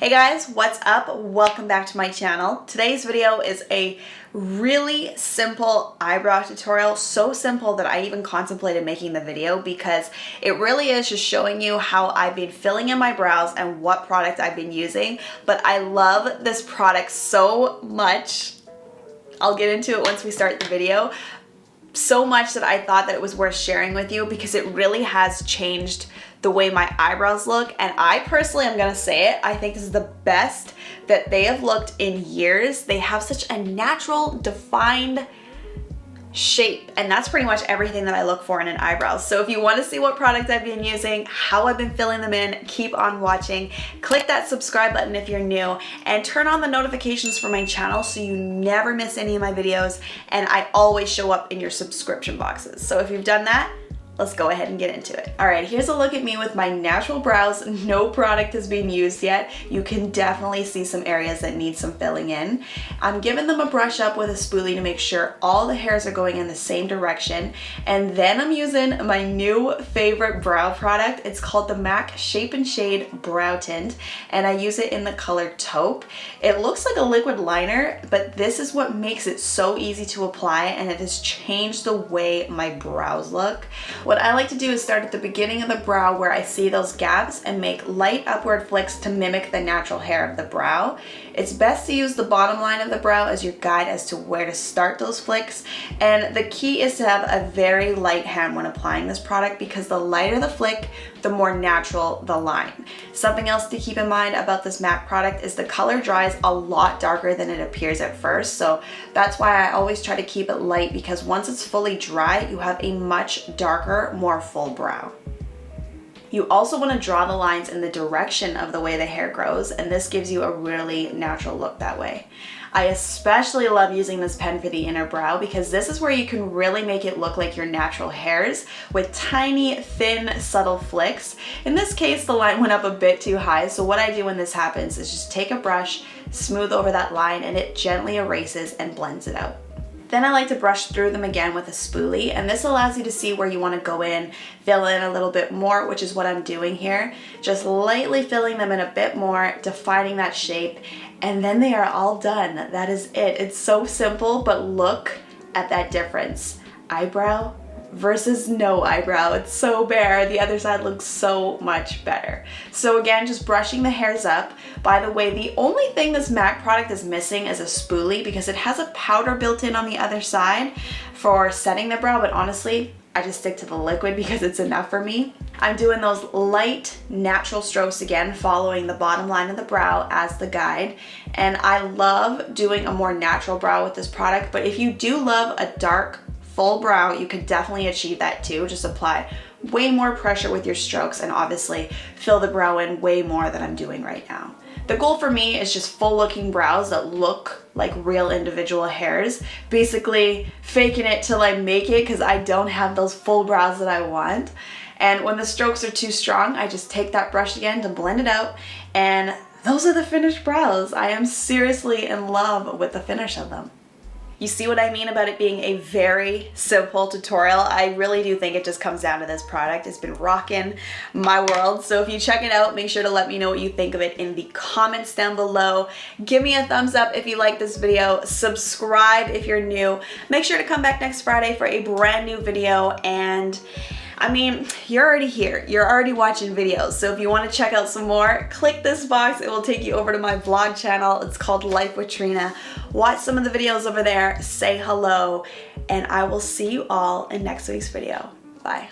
Hey guys, what's up? Welcome back to my channel. Today's video is a really simple eyebrow tutorial, so simple that I even contemplated making the video because it really is just showing you how I've been filling in my brows and what product I've been using. But I love this product so much. I'll get into it once we start the video. So much that I thought that it was worth sharing with you because it really has changed the way my eyebrows look, and I personally am gonna say it, I think this is the best that they have looked in years. They have such a natural, defined shape, and that's pretty much everything that I look for in an eyebrow. So if you want to see what product I've been using, how I've been filling them in, keep on watching. Click that subscribe button if you're new, and turn on the notifications for my channel so you never miss any of my videos, and I always show up in your subscription boxes. So if you've done that, let's go ahead and get into it. All right, here's a look at me with my natural brows. No product has been used yet. You can definitely see some areas that need some filling in. I'm giving them a brush up with a spoolie to make sure all the hairs are going in the same direction. And then I'm using my new favorite brow product. It's called the MAC Shape and Shade Brow Tint, and I use it in the color Taupe. It looks like a liquid liner, but this is what makes it so easy to apply, and it has changed the way my brows look. What I like to do is start at the beginning of the brow where I see those gaps and make light upward flicks to mimic the natural hair of the brow. It's best to use the bottom line of the brow as your guide as to where to start those flicks, and the key is to have a very light hand when applying this product because the lighter the flick, the more natural the line. Something else to keep in mind about this MAC product is the color dries a lot darker than it appears at first, so that's why I always try to keep it light, because once it's fully dry, you have a much darker, more full brow. You also want to draw the lines in the direction of the way the hair grows, and this gives you a really natural look that way. I especially love using this pen for the inner brow because this is where you can really make it look like your natural hairs with tiny, thin, subtle flicks. In this case, the line went up a bit too high, so what I do when this happens is just take a brush, smooth over that line, and it gently erases and blends it out. Then I like to brush through them again with a spoolie, and this allows you to see where you want to go in, fill in a little bit more, which is what I'm doing here. Just lightly filling them in a bit more, defining that shape, and then they are all done. That is it. It's so simple, but look at that difference. Eyebrow versus no eyebrow. It's so bare. The other side looks so much better. So again, just brushing the hairs up. By the way, the only thing this MAC product is missing is a spoolie because it has a powder built in on the other side for setting the brow, but honestly, I just stick to the liquid because it's enough for me. I'm doing those light, natural strokes again, following the bottom line of the brow as the guide. And I love doing a more natural brow with this product, but if you do love a dark, full brow, you could definitely achieve that too. Just apply way more pressure with your strokes and obviously fill the brow in way more than I'm doing right now. The goal for me is just full looking brows that look like real individual hairs, basically faking it till I make it because I don't have those full brows that I want. And when the strokes are too strong, I just take that brush again to blend it out, and those are the finished brows. I am seriously in love with the finish of them. You see what I mean about it being a very simple tutorial? I really do think it just comes down to this product. It's been rocking my world. So if you check it out, make sure to let me know what you think of it in the comments down below. Give me a thumbs up if you like this video. Subscribe if you're new. Make sure to come back next Friday for a brand new video. And I mean, you're already here. You're already watching videos. So if you want to check out some more, click this box. It will take you over to my vlog channel. It's called Life with Trina. Watch some of the videos over there. Say hello. And I will see you all in next week's video. Bye.